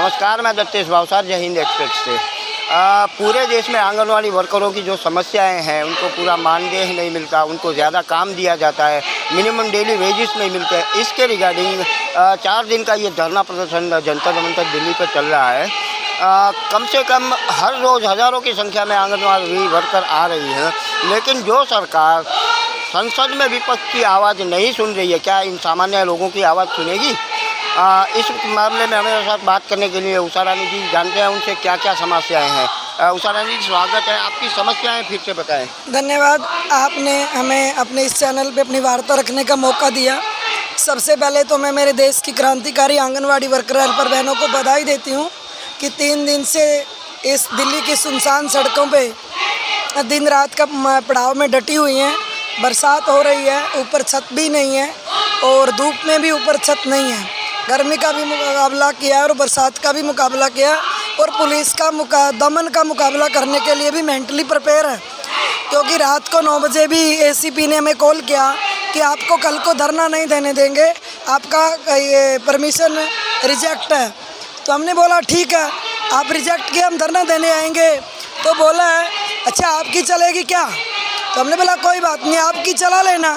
नमस्कार, मैं दत्तेश भावसार, जय हिंद एक्सप्रेस से। पूरे देश में आंगनवाड़ी वर्करों की जो समस्याएं हैं, उनको पूरा मानदेय नहीं मिलता, उनको ज़्यादा काम दिया जाता है, मिनिमम डेली वेजेस नहीं मिलते। इसके रिगार्डिंग 4 दिन का ये धरना प्रदर्शन जंतर मंतर दिल्ली पर चल रहा है। कम से कम हर रोज़ हज़ारों की संख्या में आंगनवाड़ी वर्कर आ रही है, लेकिन जो सरकार संसद में विपक्ष की आवाज़ नहीं सुन रही है, क्या इन सामान्य लोगों की आवाज़ सुनेगी? इस मामले में हमारे साथ बात करने के लिए उषा रानी जी, जानते हैं उनसे क्या क्या समस्याएं हैं। उषा रानी जी, स्वागत है, आपकी समस्याएं फिर से बताएं। धन्यवाद, आपने हमें अपने इस चैनल पे अपनी वार्ता रखने का मौका दिया। सबसे पहले तो मैं मेरे देश की क्रांतिकारी आंगनवाड़ी वर्कर हेल्पर बहनों को बधाई देती हूँ कि 3 दिन से इस दिल्ली की सुनसान सड़कों पे दिन रात का पड़ाव में डटी हुई हैं। बरसात हो रही है, ऊपर छत भी नहीं है और धूप में भी ऊपर छत नहीं है। गर्मी का भी मुकाबला किया और बरसात का भी मुकाबला किया और पुलिस का दमन का मुकाबला करने के लिए भी मेंटली प्रिपेयर है, क्योंकि रात को 9 बजे भी एसीपी ने हमें कॉल किया कि आपको कल को धरना नहीं देने देंगे, आपका ये परमिशन रिजेक्ट है। तो हमने बोला ठीक है, आप रिजेक्ट किया, हम धरना देने आएंगे। तो बोला है अच्छा आपकी चलेगी क्या? तो हमने बोला कोई बात नहीं, आपकी चला लेना,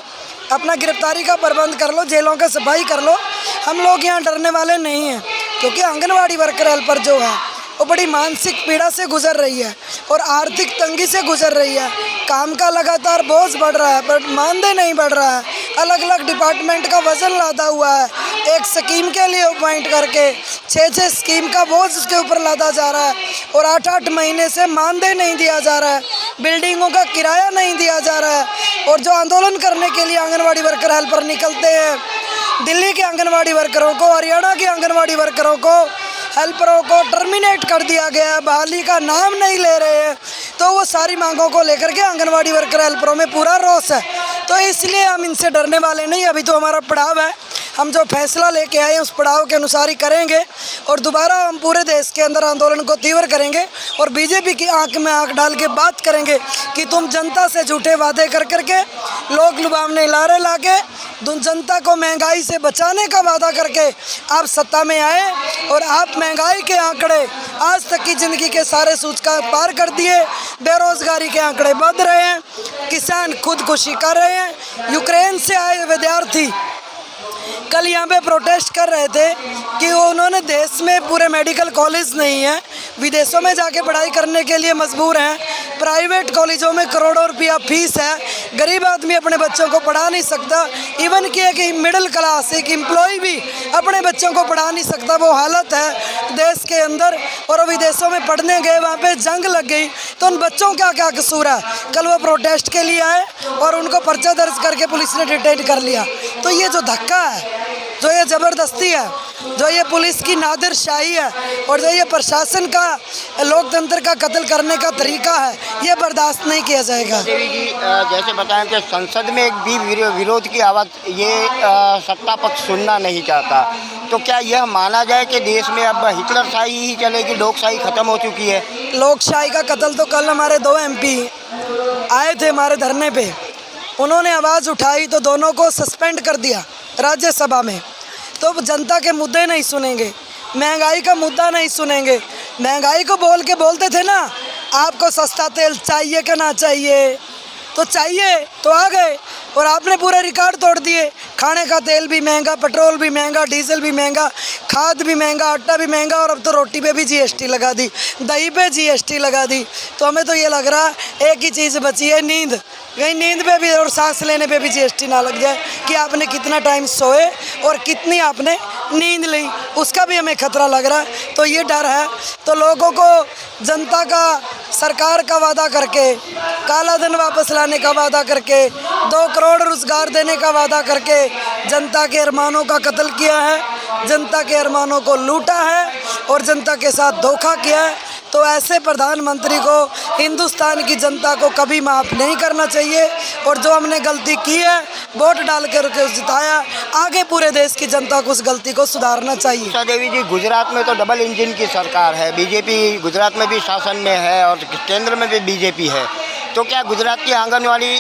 अपना गिरफ्तारी का प्रबंध कर लो, जेलों का सफाई कर लो, हम लोग यहाँ डरने वाले नहीं हैं। क्योंकि आंगनवाड़ी वर्कर हेल्पर जो है वो बड़ी मानसिक पीड़ा से गुजर रही है और आर्थिक तंगी से गुजर रही है। काम का लगातार बोझ बढ़ रहा है पर मानदेय नहीं बढ़ रहा है। अलग अलग डिपार्टमेंट का वजन लादा हुआ है, एक स्कीम के लिए अपॉइंट करके 6 स्कीम का बोझ उसके ऊपर लादा जा रहा है और 8 महीने से मानदेय नहीं दिया जा रहा है, बिल्डिंगों का किराया नहीं दिया जा रहा है। और जो आंदोलन करने के लिए आंगनवाड़ी वर्कर हेल्पर निकलते हैं, दिल्ली के आंगनवाड़ी वर्करों को, हरियाणा के आंगनवाड़ी वर्करों को, हेल्परों को टर्मिनेट कर दिया गया है, बहाली का नाम नहीं ले रहे हैं। तो वो सारी मांगों को लेकर के आंगनवाड़ी वर्कर हेल्परों में पूरा रोष है। तो इसलिए हम इनसे डरने वाले नहीं। अभी तो हमारा पड़ाव है, हम जो फैसला लेके आए हैं उस पड़ाव के अनुसार ही करेंगे और दोबारा हम पूरे देश के अंदर आंदोलन को तीव्र करेंगे और बीजेपी की आंख में आंख डाल के बात करेंगे कि तुम जनता से झूठे वादे कर करके, लोग लुभावने लारे ला के, जनता को महंगाई से बचाने का वादा करके आप सत्ता में आए और आप महंगाई के आंकड़े आज तक की ज़िंदगी के सारे सूचकांक पार कर दिए। बेरोजगारी के आंकड़े बढ़ रहे हैं, किसान खुदकुशी कर रहे हैं। यूक्रेन से आए विद्यार्थी कल यहाँ पे प्रोटेस्ट कर रहे थे कि उन्होंने देश में पूरे मेडिकल कॉलेज नहीं है, विदेशों में जाके पढ़ाई करने के लिए मजबूर हैं। प्राइवेट कॉलेजों में करोड़ों रुपया फीस है, गरीब आदमी अपने बच्चों को पढ़ा नहीं सकता। इवन कि मिडिल क्लास एक एम्प्लॉय भी अपने बच्चों को पढ़ा नहीं सकता, वो हालत है देश के अंदर। और विदेशों में पढ़ने गए, वहाँ पे जंग लग गई, तो उन बच्चों का क्या कसूर है? कल वो प्रोटेस्ट के लिए आए और उनको पर्चा दर्ज करके पुलिस ने डिटेन कर लिया। तो ये जो धक्का है, जो ये ज़बरदस्ती है, जो ये पुलिस की नादिरशाही है और जो ये प्रशासन का लोकतंत्र का कत्ल करने का तरीका है, ये बर्दाश्त नहीं किया जाएगा। देवी जी, जैसे बताएं कि संसद में एक भी विरोध की आवाज़ ये सत्ता पक्ष सुनना नहीं चाहता, तो क्या यह माना जाए कि देश में अब हिटलरशाही ही चलेगी, लोकशाही ख़त्म हो चुकी है? लोकशाही का कत्ल तो कल हमारे 2 MP आए थे हमारे धरने पे, उन्होंने आवाज़ उठाई तो दोनों को सस्पेंड कर दिया राज्यसभा में। तो जनता के मुद्दे नहीं सुनेंगे, महंगाई का मुद्दा नहीं सुनेंगे। महंगाई को बोलते थे ना, आपको सस्ता तेल चाहिए कि ना चाहिए? तो चाहिए तो आ गए और आपने पूरे रिकॉर्ड तोड़ दिए। खाने का तेल भी महंगा, पेट्रोल भी महंगा, डीजल भी महंगा, खाद भी महंगा, आटा भी महंगा और अब तो रोटी पे भी GST लगा दी, दही पे GST लगा दी। तो हमें तो ये लग रहा एक ही चीज़ बची है, नींद। कहीं नींद पे भी और सांस लेने पे भी GST ना लग जाए कि आपने कितना टाइम सोए और कितनी आपने नींद ली, उसका भी हमें खतरा लग रहा है। तो ये डर है। तो लोगों को जनता का, सरकार का वादा करके, काला धन वापस लाने का वादा करके, 2 करोड़ रोजगार देने का वादा करके जनता के अरमानों का कत्ल किया है, जनता के अरमानों को लूटा है और जनता के साथ धोखा किया है। तो ऐसे प्रधानमंत्री को हिंदुस्तान की जनता को कभी माफ़ नहीं करना चाहिए और जो हमने गलती की है, वोट डाल कर जिताया, आगे पूरे देश की जनता को उस गलती को सुधारना चाहिए। उषा देवी जी, गुजरात में तो डबल इंजन की सरकार है, बीजेपी गुजरात में भी शासन में है और केंद्र में भी बीजेपी है, तो क्या गुजरात की आंगनवाड़ी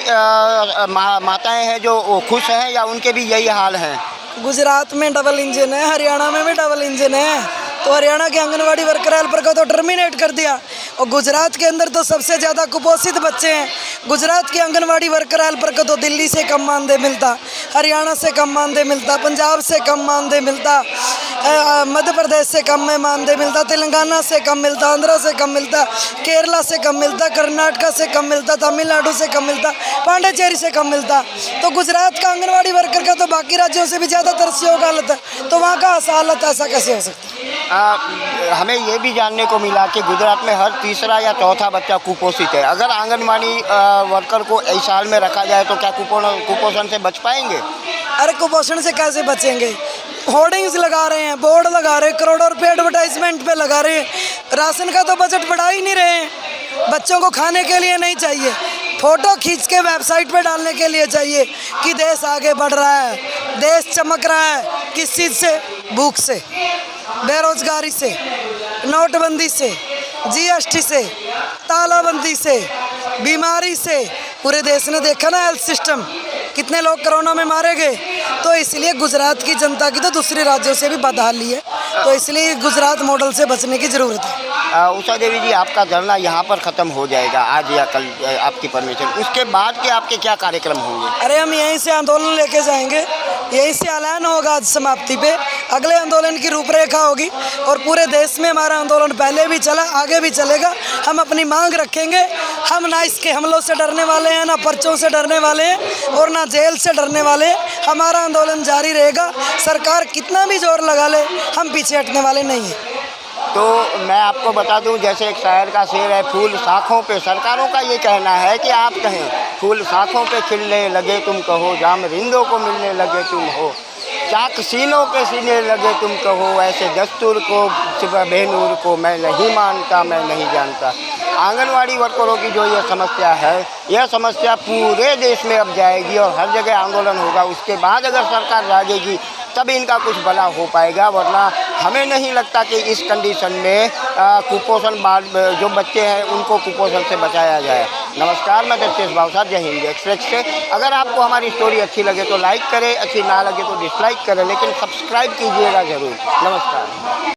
माताएं हैं जो खुश हैं या उनके भी यही हाल है? गुजरात में डबल इंजन है, हरियाणा में भी डबल इंजन है, तो हरियाणा के आंगनवाड़ी वर्कर हेल्पर को तो टर्मिनेट कर दिया। और गुजरात के अंदर तो सबसे ज़्यादा कुपोषित बच्चे हैं। गुजरात के आंगनवाड़ी वर्कर हेल्पर को तो दिल्ली से कम मानदेय मिलता, हरियाणा से कम मानदेय मिलता, पंजाब से कम मानदेय मिलता, मध्य प्रदेश से कम में मानदेय मिलता, तेलंगाना से कम मिलता, आंध्रा से कम मिलता, केरला से कम मिलता, कर्नाटका से कम मिलता, तमिलनाडु से कम मिलता, पांडिचेरी से कम मिलता। तो गुजरात का आंगनवाड़ी वर्कर का तो बाकी राज्यों से भी ज़्यादा तरक्की हालत है, तो वहाँ का हालत ऐसा कैसे हो सकता है? हमें ये भी जानने को मिला कि गुजरात में हर तीसरा या चौथा बच्चा कुपोषित है। अगर आंगनवाड़ी वर्कर को इस साल में रखा जाए तो क्या कुपोषण से बच पाएंगे? अरे कुपोषण से कैसे बचेंगे? होर्डिंग्स लगा रहे हैं, बोर्ड लगा रहे हैं, करोड़ों रुपये एडवर्टाइजमेंट पे लगा रहे हैं, राशन का तो बजट बढ़ा ही नहीं रहे हैं। बच्चों को खाने के लिए नहीं चाहिए, फ़ोटो खींच के वेबसाइट पे डालने के लिए चाहिए कि देश आगे बढ़ रहा है, देश चमक रहा है। किस चीज़ से? भूख से, बेरोजगारी से, नोटबंदी से, जीएसटी से, तालाबंदी से, बीमारी से। पूरे देश ने देखा ना हेल्थ सिस्टम, कितने लोग कोरोना में मारे गए। तो इसलिए गुजरात की जनता की तो दूसरे राज्यों से भी बदहाली है, तो इसलिए गुजरात मॉडल से बचने की ज़रूरत है। उषा देवी जी, आपका धरना यहाँ पर ख़त्म हो जाएगा आज या कल, आपकी परमिशन, उसके बाद के आपके क्या कार्यक्रम होंगे? अरे हम यहीं से आंदोलन लेके जाएंगे, यहीं से ऐलान होगा आज समाप्ति पे, अगले आंदोलन की रूपरेखा होगी। और पूरे देश में हमारा आंदोलन पहले भी चला, आगे भी चलेगा। हम अपनी मांग रखेंगे। हम ना इसके हमलों से डरने वाले हैं, ना पर्चों से डरने वाले हैं और ना जेल से डरने वाले हैं। हमारा आंदोलन जारी रहेगा। सरकार कितना भी जोर लगा ले, हम पीछे हटने वाले नहीं हैं। तो मैं आपको बता दूं, जैसे एक शायर का शेर है, फूल शाखों पे, सरकारों का ये कहना है कि आप कहें फूल शाखों पे खिलने लगे तुम कहो, जाम रिंदों को मिलने लगे तुम हो, चाक सीनों के सीने लगे तुम कहो, ऐसे दस्तूर को सुबह बेनूर को मैं नहीं मानता, मैं नहीं जानता। आंगनवाड़ी वर्करों की जो ये समस्या है, यह समस्या पूरे देश में अब जाएगी और हर जगह आंदोलन होगा। उसके बाद अगर सरकार जागेगी तब इनका कुछ भला हो पाएगा, वरना हमें नहीं लगता कि इस कंडीशन में कुपोषण जो बच्चे हैं उनको कुपोषण से बचाया जाए। नमस्कार, मैं दत्तेश भावसार, जय हिंद एक्सप्रेस से। अगर आपको हमारी स्टोरी अच्छी लगे तो लाइक करें, अच्छी ना लगे तो डिसलाइक करें, लेकिन सब्सक्राइब कीजिएगा ज़रूर। नमस्कार।